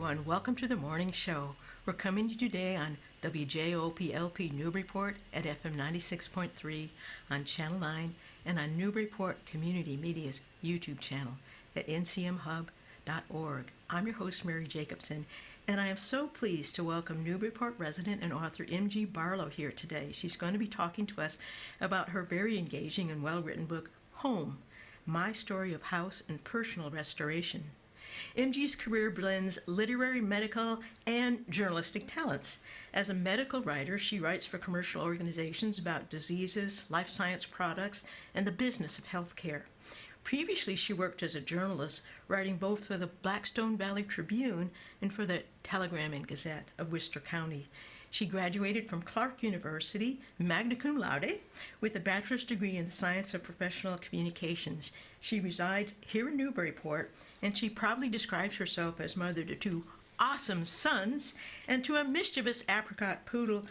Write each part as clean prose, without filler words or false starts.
everyone. Welcome to the morning show. We're coming to you today on WJOP-LP Newburyport at FM 96.3 on Channel 9 and on Newburyport Community Media's YouTube channel at ncmhub.org. I'm your host, Mary Jacobsen, and I am so pleased to welcome Newburyport resident and author M.G. Barlow here today. She's going to be talking to us about her very engaging and well-written book, Home, My Story of House and Personal Restoration. MG's career blends literary, medical, and journalistic talents. As a medical writer, she writes for commercial organizations about diseases, life science products, and the business of healthcare. Previously, she worked as a journalist, writing both for the Blackstone Valley Tribune and for the Telegram and Gazette of Worcester County. She graduated from Clark University, magna cum laude, with a bachelor's degree in the science of professional communications. She resides here in Newburyport, and she proudly describes herself as mother to two awesome sons and to a mischievous apricot poodle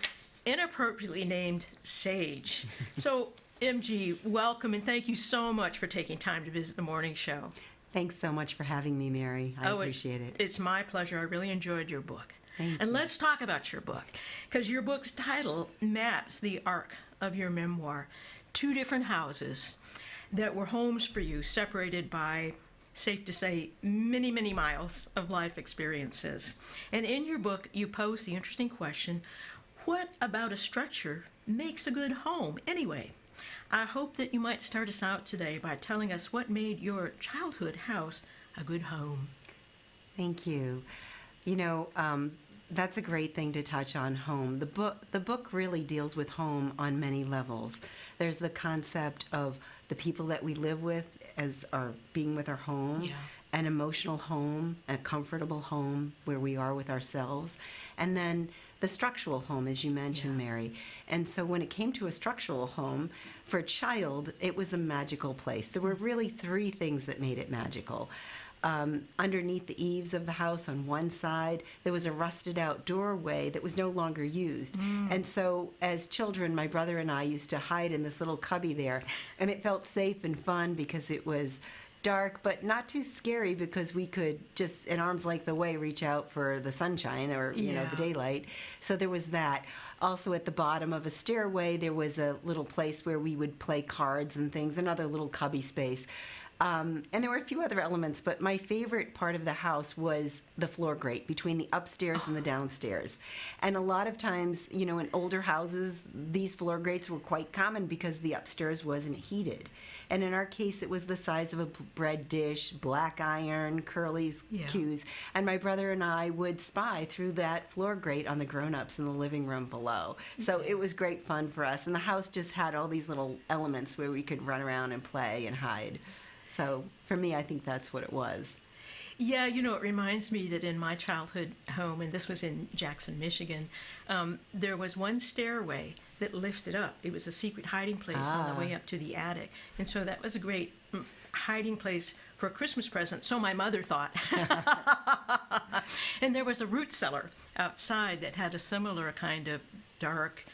inappropriately named Sage. So, MG, welcome, and thank you so much for taking time to visit the morning show. Thanks so much for having me, Mary. I appreciate it. It's my pleasure. I really enjoyed your book. Thank and you. let's talk about your book, because your book's title maps the arc of your memoir. Two different houses that were homes for you, separated by, safe to say, many, many miles of life experiences. And in your book, you pose the interesting question, what about a structure makes a good home anyway? I hope that you might start us out today by telling us what made your childhood house a good home. Thank you. You know, that's a great thing to touch on, home. The book really deals with home on many levels. There's the concept of the people that we live with as our being with our home, an emotional home, a comfortable home where we are with ourselves, and then the structural home, as you mentioned, Mary. And so when it came to a structural home, for a child, it was a magical place. There were really three things that made it magical. Underneath the eaves of the house on one side, there was a rusted out doorway that was no longer used. And so as children, my brother and I used to hide in this little cubby there, and it felt safe and fun because it was dark, but not too scary because we could just, an arm's length away, reach out for the sunshine or, you know, the daylight. So there was that. Also at the bottom of a stairway, there was a little place where we would play cards and things, another little cubby space. And there were a few other elements, but my favorite part of the house was the floor grate between the upstairs and the downstairs. And a lot of times, you know, in older houses, these floor grates were quite common because the upstairs wasn't heated. And in our case, it was the size of a bread dish, black iron, curlies, cues. And my brother and I would spy through that floor grate on the grown-ups in the living room below. So it was great fun for us. And the house just had all these little elements where we could run around and play and hide. So for me, I think that's what it was. Yeah, you know, it reminds me that in my childhood home, and this was in Jackson, Michigan, there was one stairway that lifted up. It was a secret hiding place on the way up to the attic. And so that was a great hiding place for a Christmas present, so my mother thought. And there was a root cellar outside that had a similar kind of dark,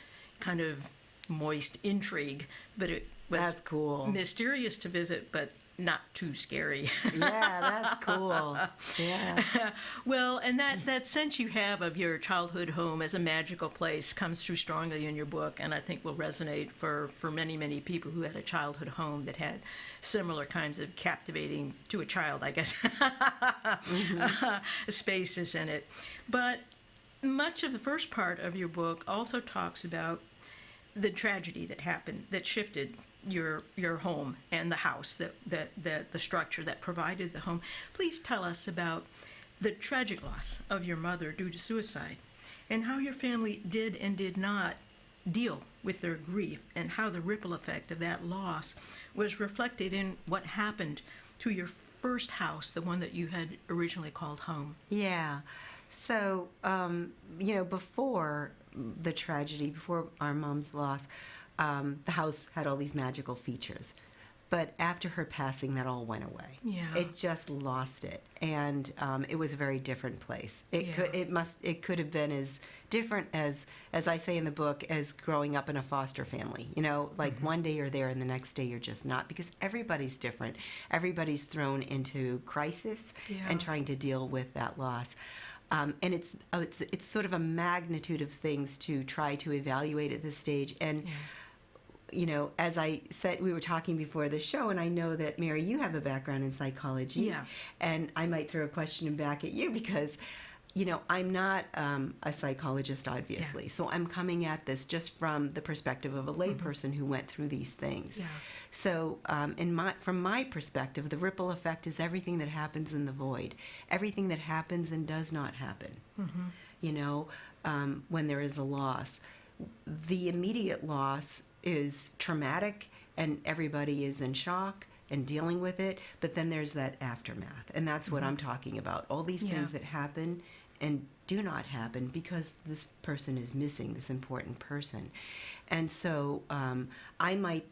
kind of moist intrigue, but it was That's cool. Mysterious to visit, but not too scary. Yeah, that's cool. Yeah. Well, and that sense you have of your childhood home as a magical place comes through strongly in your book, and I think will resonate for many, many people who had a childhood home that had similar kinds of captivating, to a child, I guess, spaces in it. But much of the first part of your book also talks about the tragedy that happened, that shifted your home and the house, that the structure that provided the home. Please tell us about the tragic loss of your mother due to suicide, and how your family did and did not deal with their grief, and how the ripple effect of that loss was reflected in what happened to your first house, the one that you had originally called home. Yeah. So, you know, before the tragedy, before our mom's loss, the house had all these magical features. But after her passing, that all went away. Yeah. It just lost it, and it was a very different place. It could have been as different as I say in the book, as growing up in a foster family. You know, like one day you're there and the next day you're just not, because everybody's different. Everybody's thrown into crisis and trying to deal with that loss. And it's sort of a magnitude of things to try to evaluate at this stage. And as I said, we were talking before the show, and I know that, Mary, you have a background in psychology. Yeah. And I might throw a question back at you because, I'm not a psychologist, obviously. Yeah. So I'm coming at this just from the perspective of a layperson who went through these things. Yeah. So from my perspective, the ripple effect is everything that happens in the void, everything that happens and does not happen. When there is a loss. The immediate loss is traumatic and everybody is in shock and dealing with it, but then there's that aftermath, and that's what I'm talking about. All these things that happen and do not happen because this person is missing, this important person. And so I might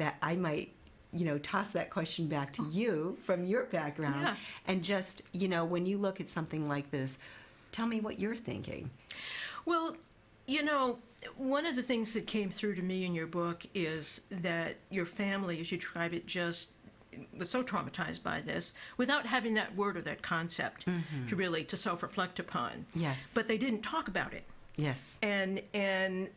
toss that question back to you from your background, and just, when you look at something like this, tell me what you're thinking. Well, one of the things that came through to me in your book is that your family, as you describe it, just was so traumatized by this without having that word or that concept to self-reflect upon. Yes. But they didn't talk about it. Yes. And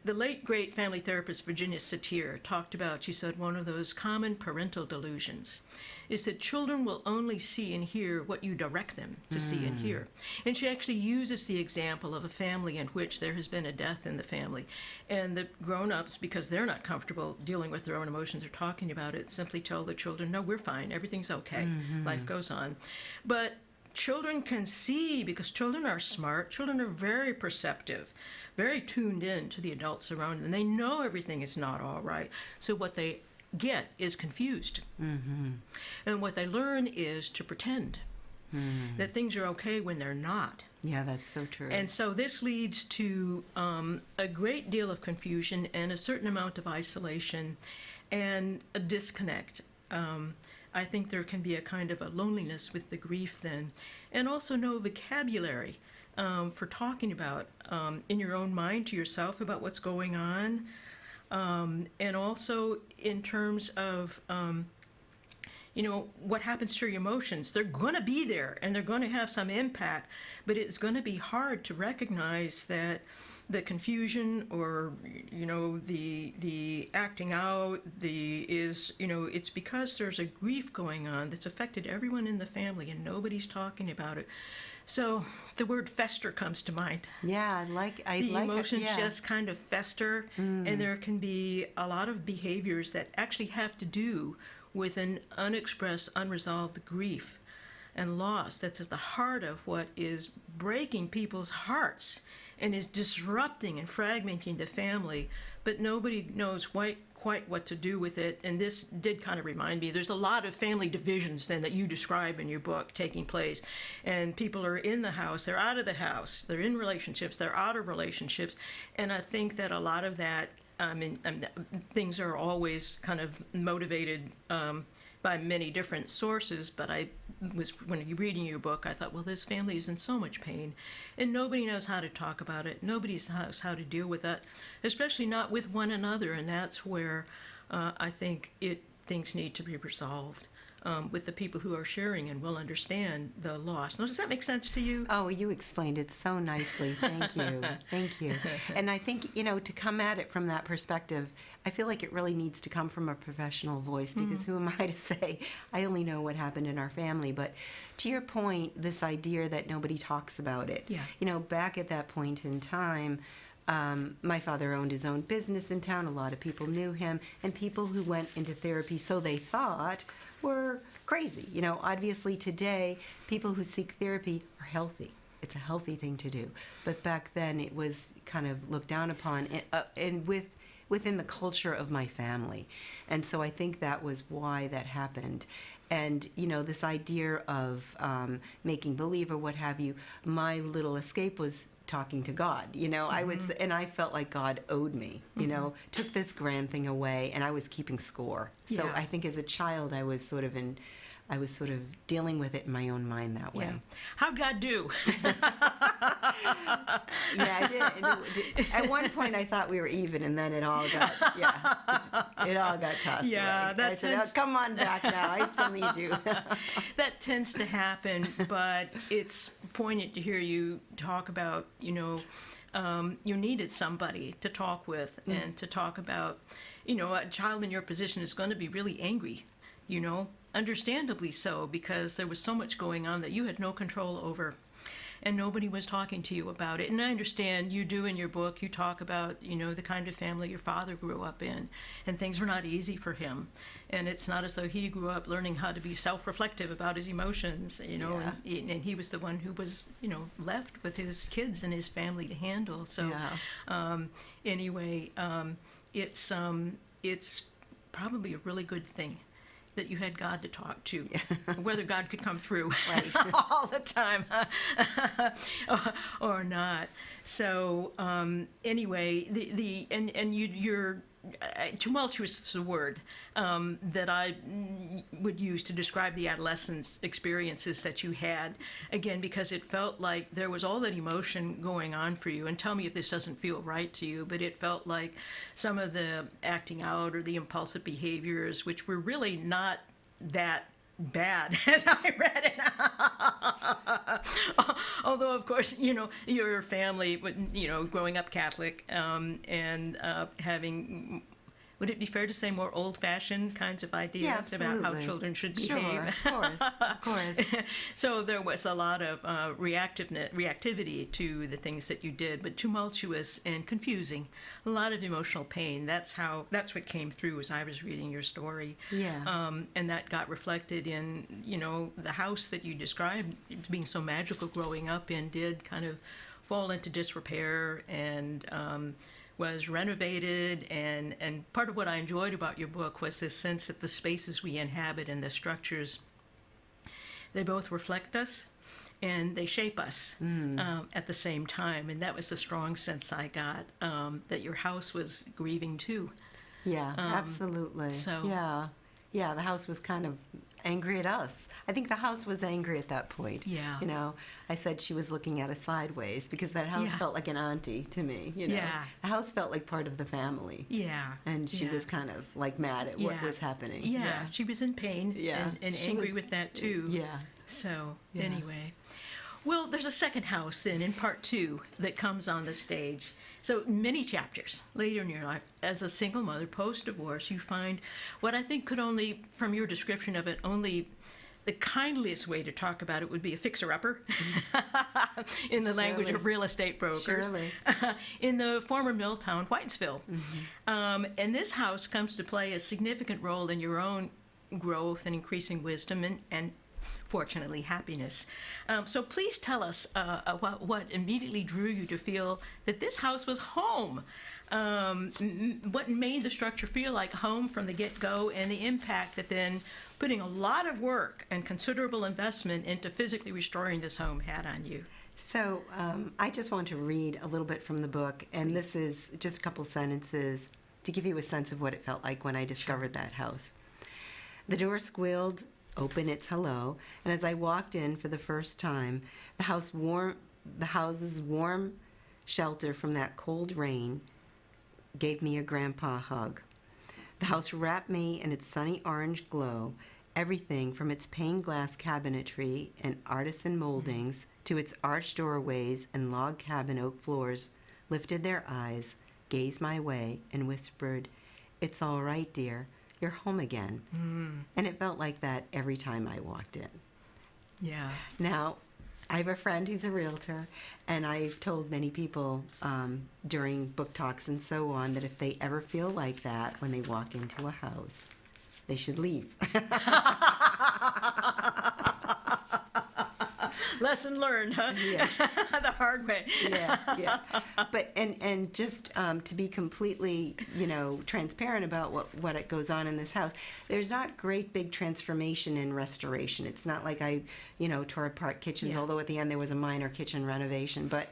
the late, great family therapist Virginia Satir talked about, she said, one of those common parental delusions is that children will only see and hear what you direct them to see and hear. And she actually uses the example of a family in which there has been a death in the family. And the grown-ups, because they're not comfortable dealing with their own emotions or talking about it, simply tell the children, no, we're fine, everything's okay, life goes on. But children can see, because children are smart, children are very perceptive, very tuned in to the adults around them, and they know everything is not all right. So what they get is confused. And what they learn is to pretend that things are okay when they're not. Yeah, that's so true. And so this leads to a great deal of confusion and a certain amount of isolation and a disconnect. I think there can be a kind of a loneliness with the grief then, and also no vocabulary for talking about in your own mind to yourself about what's going on, and also in terms of what happens to your emotions. They're going to be there and they're going to have some impact, but it's going to be hard to recognize that the confusion or the acting out it's because there's a grief going on that's affected everyone in the family and nobody's talking about it. So the word fester comes to mind. Yeah, the emotions just kind of fester, and there can be a lot of behaviors that actually have to do with an unexpressed, unresolved grief and loss that's at the heart of what is breaking people's hearts and is disrupting and fragmenting the family, but nobody knows quite what to do with it. And this did kind of remind me, there's a lot of family divisions then that you describe in your book taking place, and people are in the house, they're out of the house, they're in relationships, they're out of relationships, and I think that a lot of that, things are always kind of motivated by many different sources, but when you're reading your book, I thought, well, this family is in so much pain, and nobody knows how to talk about it. Nobody knows how to deal with that, especially not with one another, and that's where I think things need to be resolved with the people who are sharing and will understand the loss. Now, does that make sense to you? Oh, you explained it so nicely. Thank you. Thank you. And I think, to come at it from that perspective, I feel like it really needs to come from a professional voice, because who am I to say, I only know what happened in our family. But to your point, this idea that nobody talks about it. Yeah. Back at that point in time, my father owned his own business in town. A lot of people knew him, and people who went into therapy, so they thought, were crazy. Obviously today, people who seek therapy are healthy. It's a healthy thing to do. But back then, it was kind of looked down upon, and within the culture of my family. And so I think that was why that happened. And, this idea of making believe or what have you, my little escape was talking to God. And I felt like God owed me, took this grand thing away, and I was keeping score. So I think as a child, I was sort of dealing with it in my own mind that way. Yeah. How'd God do? Yeah, I did. At one point, I thought we were even, and then it all got tossed away. I said, "Oh, come on back now. I still need you." That tends to happen, but it's poignant to hear you talk about, you needed somebody to talk with and to talk about, a child in your position is going to be really angry, understandably so, because there was so much going on that you had no control over. And nobody was talking to you about it. And I understand you do in your book, you talk about, the kind of family your father grew up in, and things were not easy for him. And it's not as though he grew up learning how to be self-reflective about his emotions, and he was the one who was, left with his kids and his family to handle. So anyway, it's probably a really good thing that you had God to talk to, whether God could come through all the time or not. So anyway, you're tumultuous is a word that I would use to describe the adolescence experiences that you had, again, because it felt like there was all that emotion going on for you. And tell me if this doesn't feel right to you, but it felt like some of the acting out or the impulsive behaviors, which were really not that bad as I read it. Although, of course, your family, growing up Catholic and having, would it be fair to say, more old-fashioned kinds of ideas about how children should behave? Sure, of course. So there was a lot of reactivity to the things that you did, but tumultuous and confusing. A lot of emotional pain. That's what came through as I was reading your story. Yeah. And that got reflected in, the house that you described being so magical growing up in did kind of fall into disrepair and was renovated, and part of what I enjoyed about your book was this sense that the spaces we inhabit and the structures, they both reflect us and they shape us at the same time. And that was the strong sense I got, that your house was grieving too. Yeah, absolutely. So yeah, the house was kind of angry at us. I think the house was angry at that point. Yeah. I said she was looking at us sideways because that house felt like an auntie to me. Yeah. The house felt like part of the family. Yeah. And she was kind of like mad at what was happening. Yeah. She was in pain and angry with that too. Yeah. So anyway. Well, there's a second house then in part 2 that comes on the stage. So many chapters later in your life, as a single mother post-divorce, you find what I think could only, from your description of it, only the kindliest way to talk about it would be a fixer-upper in the language of real estate brokers. In the former mill town, Whitesville. And this house comes to play a significant role in your own growth and increasing wisdom and fortunately, happiness. So please tell us what immediately drew you to feel that this house was home. What made the structure feel like home from the get-go, and the impact that then putting a lot of work and considerable investment into physically restoring this home had on you. So I just want to read a little bit from the book, and this is just a couple sentences to give you a sense of what it felt like when I discovered that house. The door squealed open its hello, and as I walked in for the first time, the house's warm shelter from that cold rain gave me a grandpa hug. The house wrapped me in its sunny orange glow. Everything from its pane glass cabinetry and artisan moldings to its arched doorways and log cabin oak floors lifted their eyes, gazed my way, and whispered, "It's all right, dear. You're home again." And it felt like that every time I walked in. Yeah. Now, I have a friend who's a realtor, and I've told many people during book talks and so on that if they ever feel like that when they walk into a house, they should leave. Lesson learned, huh? Yeah. The hard way. Yeah. But and just to be completely, transparent about what it goes on in this house, there's not great big transformation and restoration. It's not like I, tore apart kitchens, although at the end there was a minor kitchen renovation. But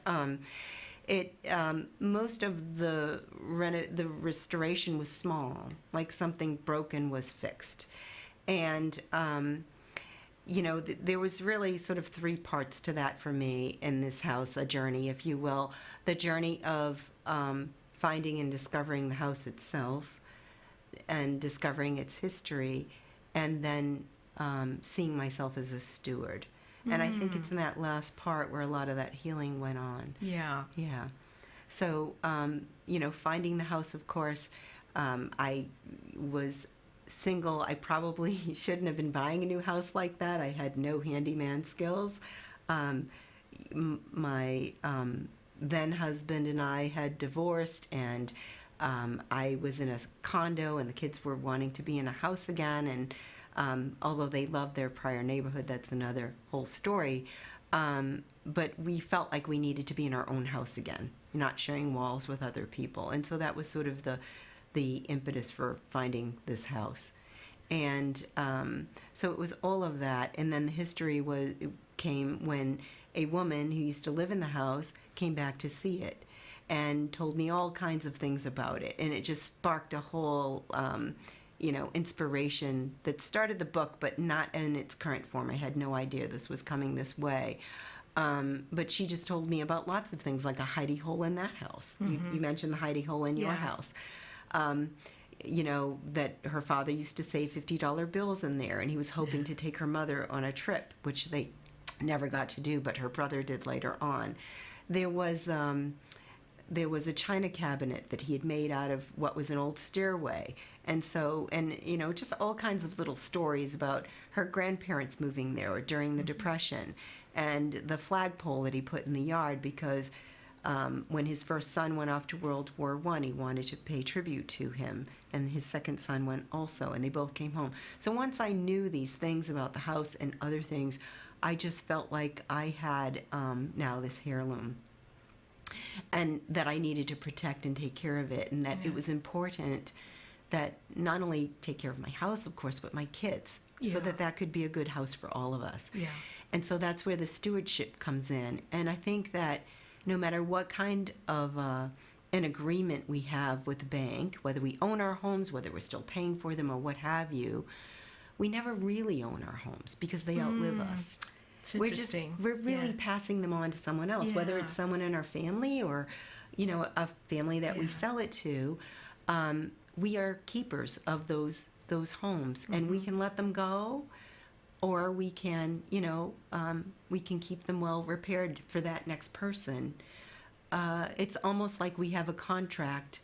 most of the restoration was small, like something broken was fixed, and there was really sort of three parts to that for me in this house, a journey, if you will. The journey of finding and discovering the house itself and discovering its history, and then seeing myself as a steward. And I think it's in that last part where a lot of that healing went on. Yeah. Yeah. So, finding the house, of course, I was single. I probably shouldn't have been buying a new house like that. I had no handyman skills. My then husband and I had divorced, and I was in a condo, and the kids were wanting to be in a house again. And although they loved their prior neighborhood, that's another whole story. But we felt like we needed to be in our own house again, not sharing walls with other people. And so that was sort of the impetus for finding this house. And so it was all of that. And then the history came when a woman who used to live in the house came back to see it and told me all kinds of things about it. And it just sparked a whole, inspiration that started the book, but not in its current form. I had no idea this was coming this way. But she just told me about lots of things, like a hidey hole in that house. You mentioned the hidey hole in your house. That her father used to save $50 bills in there, and he was hoping to take her mother on a trip, which they never got to do, but her brother did later on. There was a china cabinet that he had made out of what was an old stairway. And so, just all kinds of little stories about her grandparents moving there during the Depression, and the flagpole that he put in the yard because when his first son went off to World War I, he wanted to pay tribute to him, and his second son went also, and they both came home. So once I knew these things about the house and other things, I just felt like I had now this heirloom, and that I needed to protect and take care of it, and that it was important that not only take care of my house, of course, but my kids, so that could be a good house for all of us. Yeah. And so that's where the stewardship comes in. And I think that no matter what kind of an agreement we have with the bank, whether we own our homes, whether we're still paying for them or what have you, we never really own our homes because they outlive us. It's interesting. We're really passing them on to someone else, whether it's someone in our family or, a family that we sell it to. We are keepers of those homes, and we can let them go, or we can, we can keep them well repaired for that next person. It's almost like we have a contract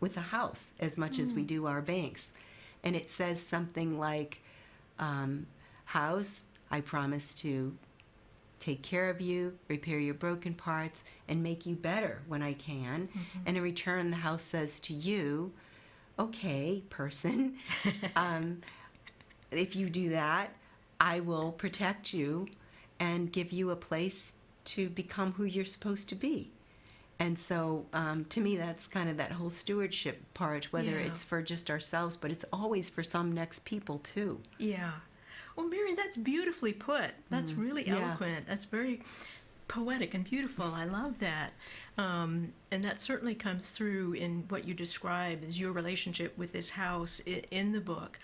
with the house as much as we do our banks. And it says something like, house, I promise to take care of you, repair your broken parts, and make you better when I can. And in return, the house says to you, okay, person, if you do that, I will protect you and give you a place to become who you're supposed to be. And so to me, that's kind of that whole stewardship part, whether it's for just ourselves, but it's always for some next people too. Yeah. Well, Mary, that's beautifully put. That's really eloquent. That's very poetic and beautiful. I love that. And that certainly comes through in what you describe as your relationship with this house in the book.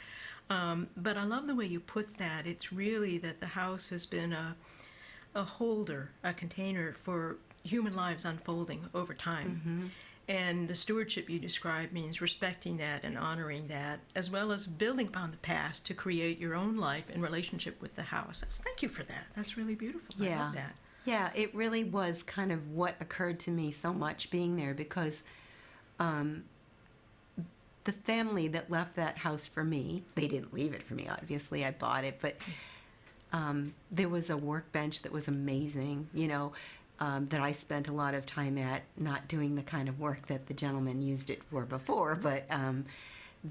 But I love the way you put that. It's really that the house has been a holder, a container for human lives unfolding over time. And the stewardship you describe means respecting that and honoring that, as well as building upon the past to create your own life in relationship with the house. Thank you for that. That's really beautiful. I love that. Yeah, it really was kind of what occurred to me so much being there, because the family that left that house for me, they didn't leave it for me, obviously, I bought it, but there was a workbench that was amazing, that I spent a lot of time at, not doing the kind of work that the gentleman used it for before, but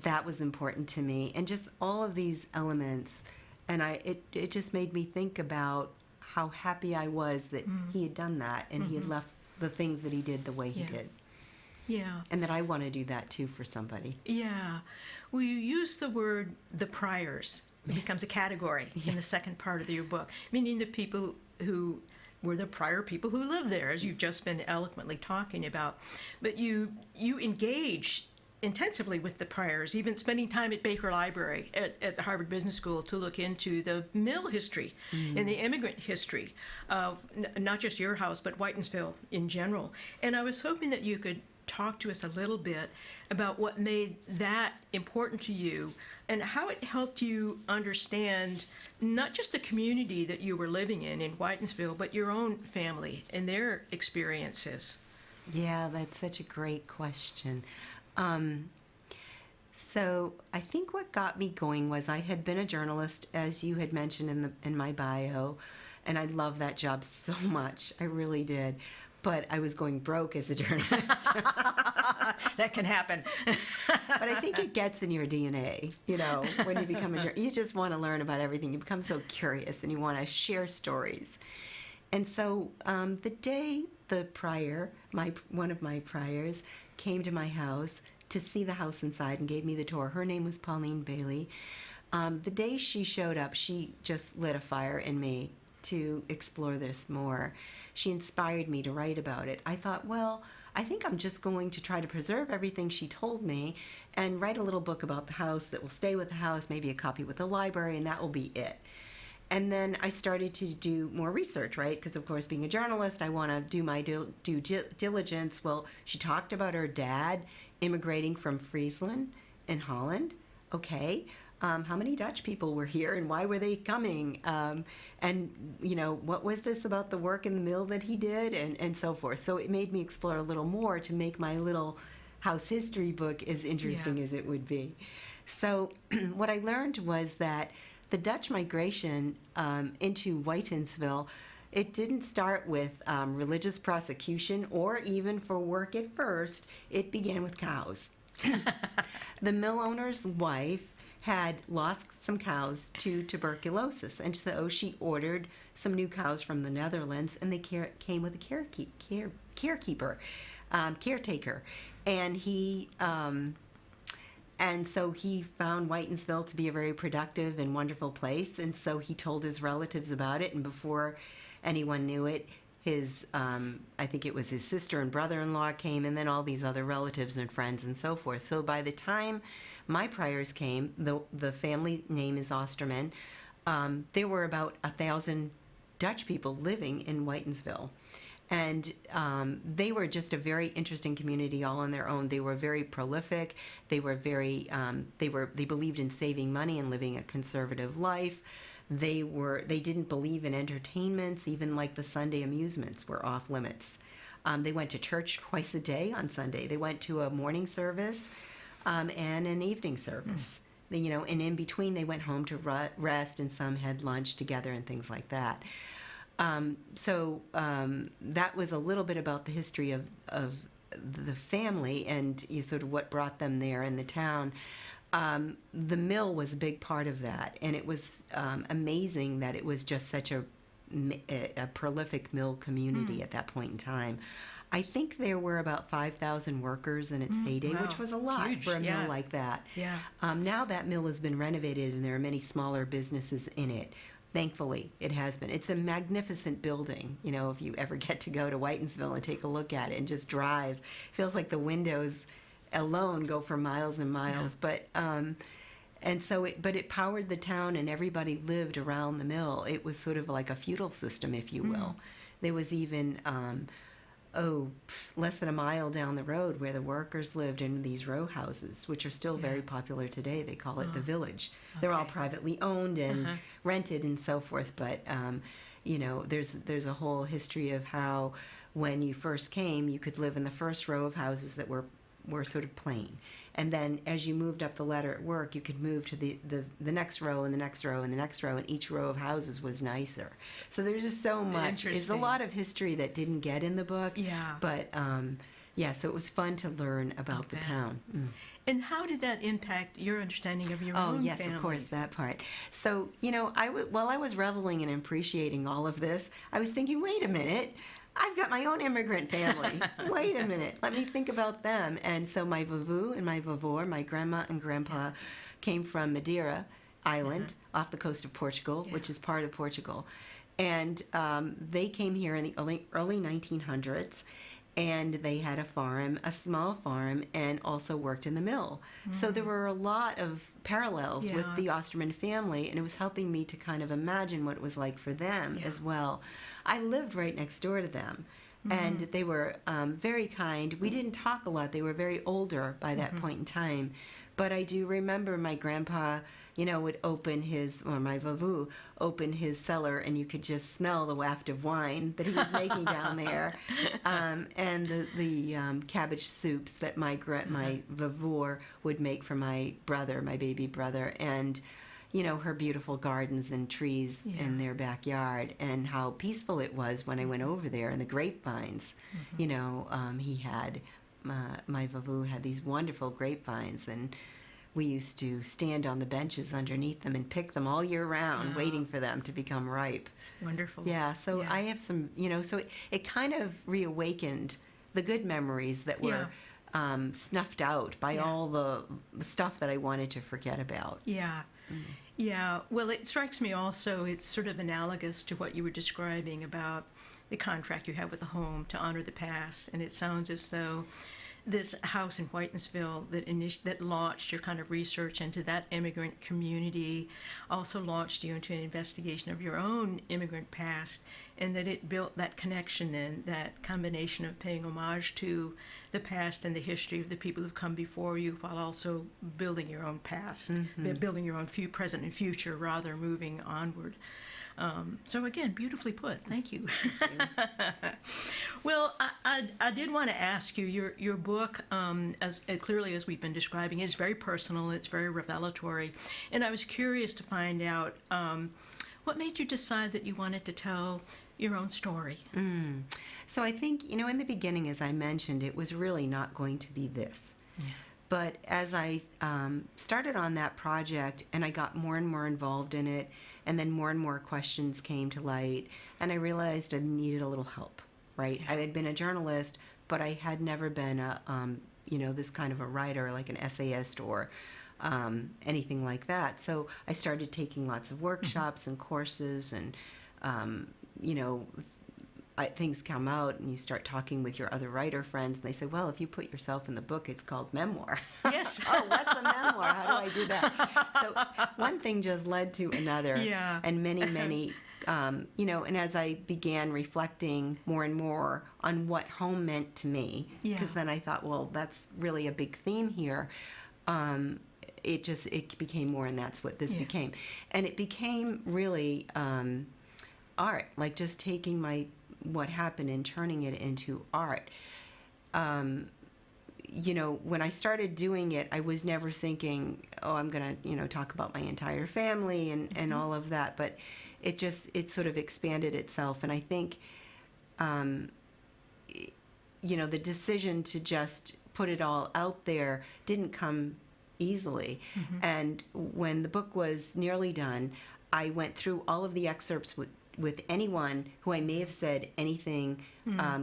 that was important to me. And just all of these elements, and it just made me think about how happy I was that he had done that, and he had left the things that he did the way he did. Yeah. And that I want to do that too for somebody. Yeah. Well, you use the word the priors. It becomes a category in the second part of your book, meaning the people who were the prior people who lived there, as you've just been eloquently talking about. But you engage intensively with the Pryors, even spending time at Baker Library at the Harvard Business School to look into the mill history and the immigrant history of not just your house, but Whitensville in general. And I was hoping that you could talk to us a little bit about what made that important to you and how it helped you understand not just the community that you were living in Whitensville, but your own family and their experiences. Yeah, that's such a great question. So I think what got me going was I had been a journalist, as you had mentioned in my bio, and I love that job so much. I really did. But I was going broke as a journalist. That can happen. But I think it gets in your DNA, you know, when you become a journalist. You just want to learn about everything. You become so curious and you want to share stories. And so the day the prior, one of my priors, came to my house to see the house inside and gave me the tour. Her name was Pauline Bailey. The day she showed up, she just lit a fire in me to explore this more. She inspired me to write about it. I thought, well, I think I'm just going to try to preserve everything she told me and write a little book about the house that will stay with the house, maybe a copy with the library, and that will be it. And then I started to do more research, right? Because, of course, being a journalist, I want to do my due diligence. Well, she talked about her dad immigrating from Friesland in Holland. Okay. How many Dutch people were here and why were they coming? And, you know, what was this about the work in the mill that he did and so forth. So it made me explore a little more to make my little house history book as interesting as it would be. So what I learned was that the Dutch migration into Whitensville, it didn't start with religious prosecution or even for work at first. It began with cows. The mill owner's wife had lost some cows to tuberculosis, and so she ordered some new cows from the Netherlands, and they came with a caretaker, and he and so he found Whitensville to be a very productive and wonderful place, and so he told his relatives about it, and before anyone knew it, his I think it was his sister and brother-in-law came, and then all these other relatives and friends and so forth. So by the time my priors came, the family name is Osterman, there were about 1,000 Dutch people living in Whitensville. And they were just a very interesting community all on their own. They were very prolific. They were very they believed in saving money and living a conservative life. They didn't believe in entertainments, even like the Sunday amusements were off limits. They went to church twice a day on Sunday. They went to a morning service and an evening service. You know, and in between they went home to rest, and some had lunch together and things like that. So that was a little bit about the history of the family and sort of what brought them there in the town. The mill was a big part of that, and it was amazing that it was just such a prolific mill community at that point in time. I think there were about 5,000 workers in its heyday, which was a lot for a mill like that. Yeah. Now that mill has been renovated, and there are many smaller businesses in it. Thankfully, it has been. It's a magnificent building. You know, if you ever get to go to Whitensville and take a look at it and just drive, it feels like the windows alone go for miles and miles. Yeah. But it powered the town, and everybody lived around the mill. It was sort of like a feudal system, if you will. There was even less than a mile down the road where the workers lived in these row houses, which are still very popular today. They call it the village. Okay. They're all privately owned and rented and so forth. But you know, there's a whole history of how when you first came, you could live in the first row of houses that were sort of plain. And then as you moved up the ladder at work, you could move to the next row and the next row and the next row, and each row of houses was nicer. So there's just so much. There's a lot of history that didn't get in the book. Yeah. But, so it was fun to learn about the town. And how did that impact your understanding of your own family? Oh, yes, families? Of course, that part. So, you know, while I was reveling and appreciating all of this, I was thinking, wait a minute, I've got my own immigrant family. Wait a minute. Let me think about them. And so my vovoo and my vovor, my grandma and grandpa, came from Madeira Island off the coast of Portugal, which is part of Portugal. And they came here in the early 1900s. and they had a farm, a small farm, and also worked in the mill. So there were a lot of parallels with Yeah. the Osterman family, and it was helping me to kind of imagine what it was like for them Yeah. as well. I lived right next door to them, and they were very kind. We didn't talk a lot. They were very older by that point in time. But I do remember my grandpa, would open or my vavou, open his cellar, and you could just smell the waft of wine that he was making down there. And the cabbage soups that my vavou would make for my brother, my baby brother, and her beautiful gardens and trees in their backyard, and how peaceful it was when I went over there, and the grapevines. He had, my vavou had these wonderful grapevines, and we used to stand on the benches underneath them and pick them all year round, waiting for them to become ripe. Wonderful. Yeah, so I have some, so it kind of reawakened the good memories that were snuffed out by all the stuff that I wanted to forget about. Yeah. Yeah. Well, it strikes me also, it's sort of analogous to what you were describing about the contract you have with the home to honor the past. And it sounds as though this house in Whitensville that launched your kind of research into that immigrant community also launched you into an investigation of your own immigrant past, and that it built that connection then, that combination of paying homage to the past and the history of the people who've come before you, while also building your own past, building your own present and future, rather moving onward. So again, beautifully put. Thank you. Well, I did want to ask you, your book, as clearly as we've been describing, is very personal. It's very revelatory, and I was curious to find out what made you decide that you wanted to tell your own story. So I think, in the beginning, as I mentioned, it was really not going to be this. Yeah. But as I started on that project, and I got more and more involved in it, and then more and more questions came to light, and I realized I needed a little help, right? I had been a journalist, but I had never been this kind of a writer, like an essayist or anything like that. So I started taking lots of workshops and courses, and things come out, and you start talking with your other writer friends, and they say, well, if you put yourself in the book, it's called memoir. Yes. Oh, what's a memoir? How do I do that? So one thing just led to another. Yeah. And many, and as I began reflecting more and more on what home meant to me, because then I thought, well, that's really a big theme here. It became more, and that's what this became. And it became really art, like just taking what happened and turning it into art. When I started doing it, I was never thinking, oh, I'm going to, talk about my entire family and all of that. But it sort of expanded itself. And I think, the decision to just put it all out there didn't come easily. And when the book was nearly done, I went through all of the excerpts with anyone who I may have said anything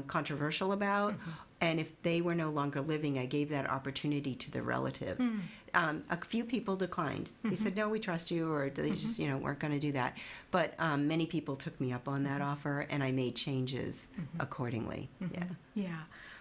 controversial about, and if they were no longer living, I gave that opportunity to the relatives. A few people declined. They said, no, we trust you, or they just weren't going to do that. But many people took me up on that offer, and I made changes accordingly. Yeah.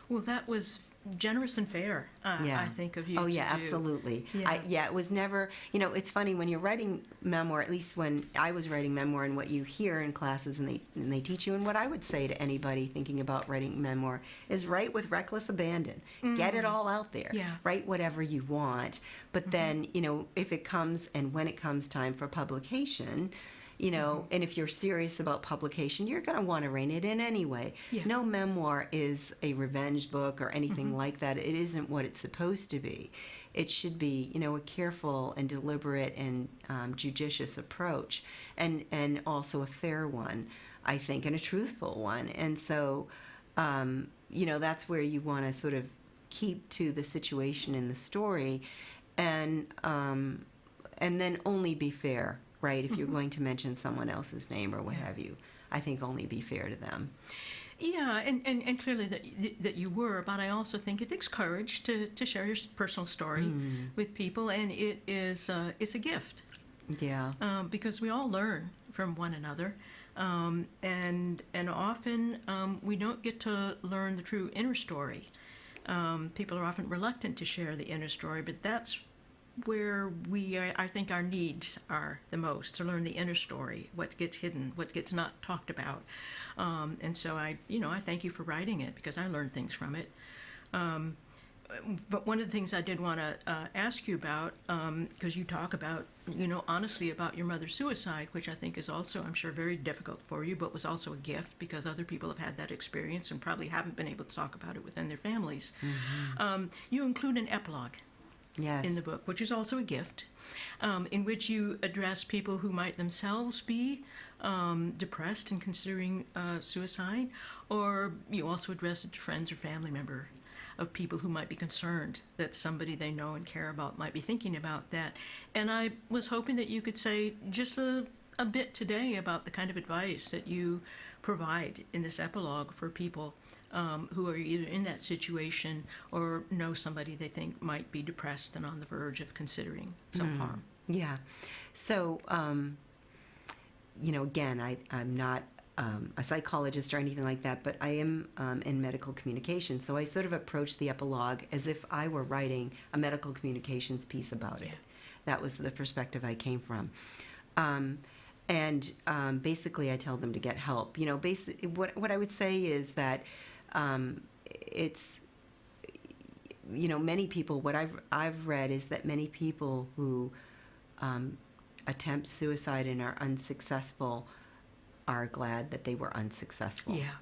Well, that was generous and fair, I think, of you to do. Absolutely. Yeah. It was never, it's funny when you're writing memoir, at least when I was writing memoir, and what you hear in classes and they teach you, and what I would say to anybody thinking about writing memoir is write with reckless abandon. Get it all out there. Yeah. Write whatever you want. But then, if it comes and when it comes time for publication, and if you're serious about publication, you're going to want to rein it in anyway. Yeah. No memoir is a revenge book or anything like that. It isn't what it's supposed to be. It should be, a careful and deliberate and judicious approach, and also a fair one, I think, and a truthful one. And so, that's where you want to sort of keep to the situation in the story, and then only be fair. Right, if you're going to mention someone else's name or what have you, I think only be fair to them. Yeah, and clearly that you were, but I also think it takes courage to share your personal story with people, and it's a gift. Yeah. Because we all learn from one another. And often we don't get to learn the true inner story. People are often reluctant to share the inner story, but that's where I think our needs are the most, to learn the inner story, what gets hidden, what gets not talked about. And so I thank you for writing it, because I learned things from it. But one of the things I did want to ask you about, because you talk about, honestly about your mother's suicide, which I think is also, I'm sure, very difficult for you, but was also a gift because other people have had that experience and probably haven't been able to talk about it within their families. You include an epilogue. Yes. In the book, which is also a gift, in which you address people who might themselves be depressed and considering suicide, or you also address it to friends or family member of people who might be concerned that somebody they know and care about might be thinking about that. And I was hoping that you could say just a bit today about the kind of advice that you provide in this epilogue for people who are either in that situation or know somebody they think might be depressed and on the verge of considering self-harm. Yeah. So, again, I'm not a psychologist or anything like that, but I am in medical communication. So I sort of approach the epilogue as if I were writing a medical communications piece about it. That was the perspective I came from. And basically I tell them to get help. Basically what I would say is that it's, many people, what I've read is that many people who attempt suicide and are unsuccessful are glad that they were unsuccessful. Yeah.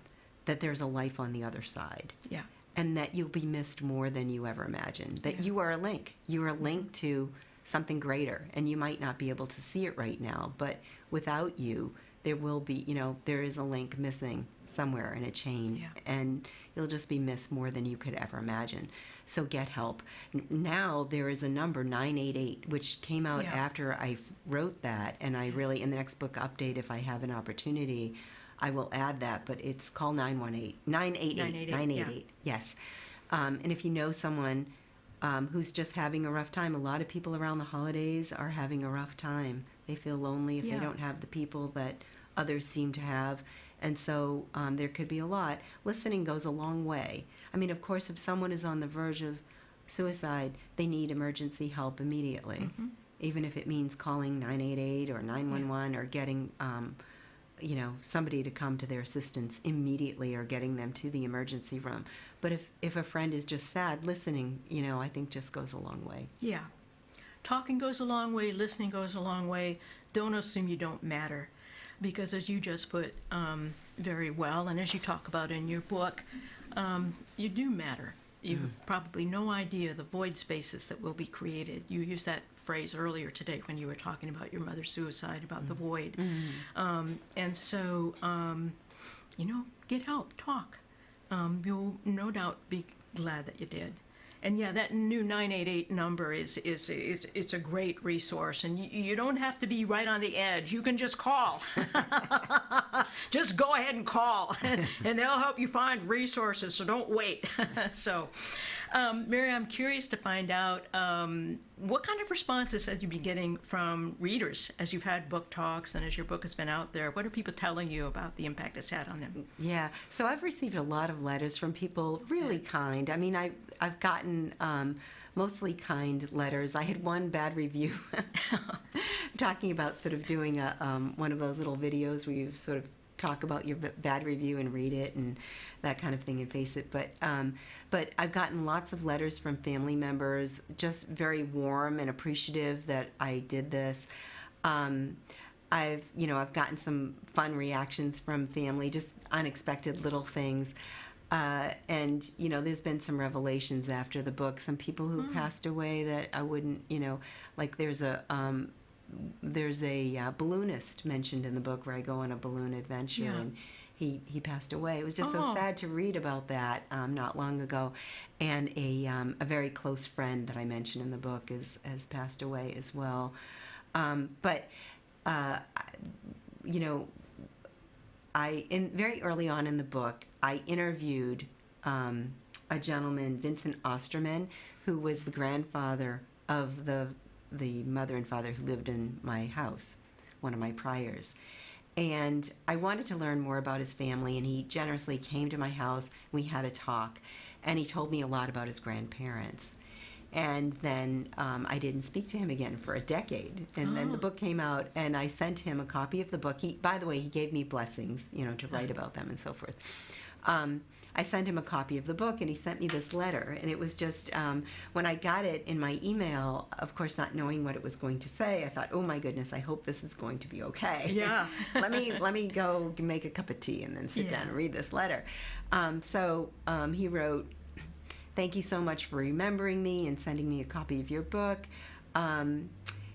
That there's a life on the other side. Yeah. And that you'll be missed more than you ever imagined. That you are a link. You are a link to something greater. And you might not be able to see it right now, but without you, there will be, there is a link missing somewhere in a chain, and you'll just be missed more than you could ever imagine. So get help. Now there is a number, 988, which came out after I wrote that, and I really, in the next book update, if I have an opportunity, I will add that, but it's called 988, yes. And if you know someone who's just having a rough time, a lot of people around the holidays are having a rough time. They feel lonely if they don't have the people that others seem to have. And so there could be a lot. Listening goes a long way. I mean, of course, if someone is on the verge of suicide, they need emergency help immediately, even if it means calling 988 or 911 or getting, somebody to come to their assistance immediately or getting them to the emergency room. But if a friend is just sad, listening, I think just goes a long way. Yeah. Talking goes a long way, listening goes a long way. Don't assume you don't matter. Because as you just put very well, and as you talk about in your book, you do matter. You have probably no idea the void spaces that will be created. You used that phrase earlier today when you were talking about your mother's suicide, about the void. And so, get help, talk. You'll no doubt be glad that you did. And yeah, that new 988 number is a great resource, and you don't have to be right on the edge. You can just call. Just go ahead and call, and they'll help you find resources. So don't wait. So, Mary, I'm curious to find out what kind of responses have you been getting from readers as you've had book talks and as your book has been out there? What are people telling you about the impact it's had on them? Yeah, so I've received a lot of letters from people, really kind. I mean, I've gotten mostly kind letters. I had one bad review talking about sort of doing one of those little videos where you sort of talk about your bad review and read it and that kind of thing and face it. But I've gotten lots of letters from family members, just very warm and appreciative that I did this. I've gotten some fun reactions from family, just unexpected little things. And there's been some revelations after the book. Some people who passed away that I wouldn't, like there's a balloonist mentioned in the book where I go on a balloon adventure, and he passed away. It was just so sad to read about that not long ago. And a very close friend that I mentioned in the book has passed away as well. Very early on in the book, I interviewed a gentleman, Vincent Osterman, who was the grandfather of the mother and father who lived in my house, one of my priors. And I wanted to learn more about his family, and he generously came to my house. We had a talk, and he told me a lot about his grandparents. And then I didn't speak to him again for a decade. And then the book came out, and I sent him a copy of the book. By the way, he gave me blessings, to write about them and so forth. I sent him a copy of the book, and he sent me this letter. And it was just, when I got it in my email, of course, not knowing what it was going to say, I thought, oh my goodness, I hope this is going to be okay. Yeah. let me go make a cup of tea and then sit down and read this letter. So he wrote, "Thank you so much for remembering me and sending me a copy of your book."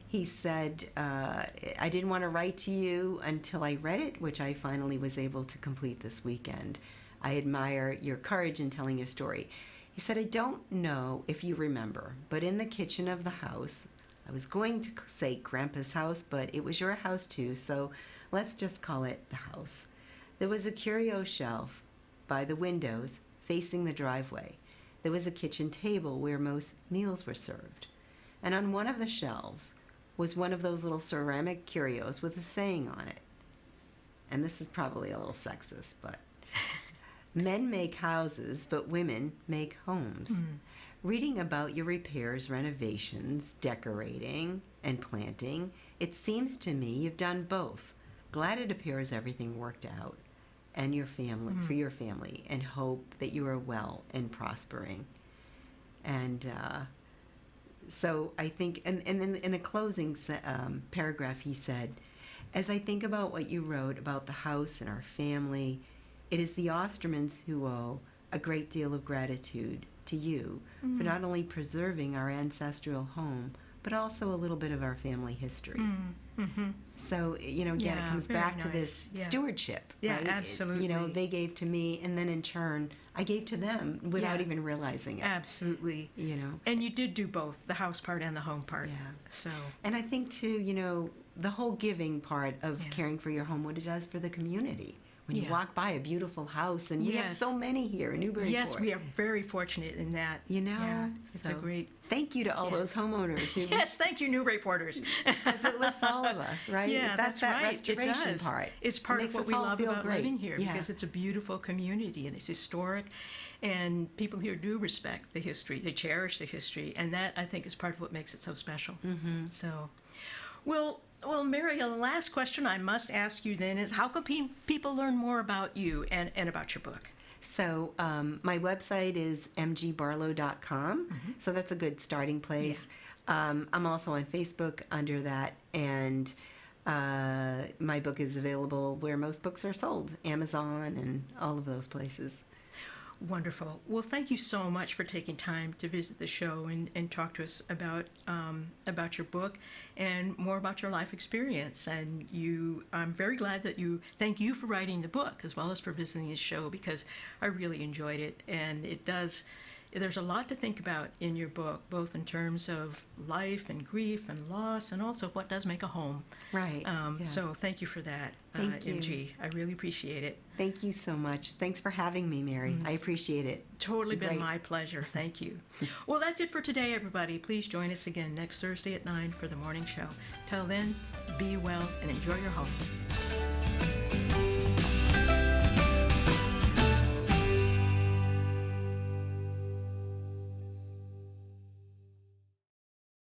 He said, "I didn't want to write to you until I read it, which I finally was able to complete this weekend. I admire your courage in telling your story." He said, "I don't know if you remember, but in the kitchen of the house, I was going to say Grandpa's house, but it was your house too, so let's just call it the house. There was a curio shelf by the windows facing the driveway. There was a kitchen table where most meals were served. And on one of the shelves was one of those little ceramic curios with a saying on it." And this is probably a little sexist, but "Men make houses, but women make homes. Reading about your repairs, renovations, decorating, and planting, it seems to me you've done both. Glad it appears everything worked out and your family for your family, and hope that you are well and prospering." And so I think, and then in a closing paragraph, he said, "As I think about what you wrote about the house and our family, it is the Ostermans who owe a great deal of gratitude to you for not only preserving our ancestral home, but also a little bit of our family history." So, again, it comes back to this stewardship. Yeah, right? absolutely. They gave to me, and then in turn, I gave to them without even realizing it. Absolutely. And you did do both, the house part and the home part. Yeah. So. And I think, too, the whole giving part of caring for your home, what it does for the community. When you walk by a beautiful house, and we have so many here in Newburyport. Yes, we are very fortunate in that. It's a great... Thank you to all those homeowners. Yes, thank you, Newburyporters. Because it lifts all of us, right? Yeah, that's that right. restoration It does. part. It's part of what we love about living here, Yeah. because it's a beautiful community, and it's historic, and people here do respect the history. They cherish the history, and that, I think, is part of what makes it so special. So, well, Mary, the last question I must ask you then is, how can people learn more about you and about your book? So my website is mgbarlow.com, so that's a good starting place. I'm also on Facebook under that, and my book is available where most books are sold, Amazon and all of those places. Wonderful. Well, thank you so much for taking time to visit the show and talk to us about your book and more about your life experience. And I'm very glad that thank you for writing the book as well as for visiting the show, because I really enjoyed it. And there's a lot to think about in your book, both in terms of life and grief and loss, and also what does make a home. Right. So thank you for that, Thank you. MG. I really appreciate it. Thank you so much. Thanks for having me, Mary. I appreciate it. Totally been Great. my pleasure. Thank you. Well, that's it for today, everybody. Please join us again next Thursday at 9 for the morning show. Till then, be well and enjoy your home.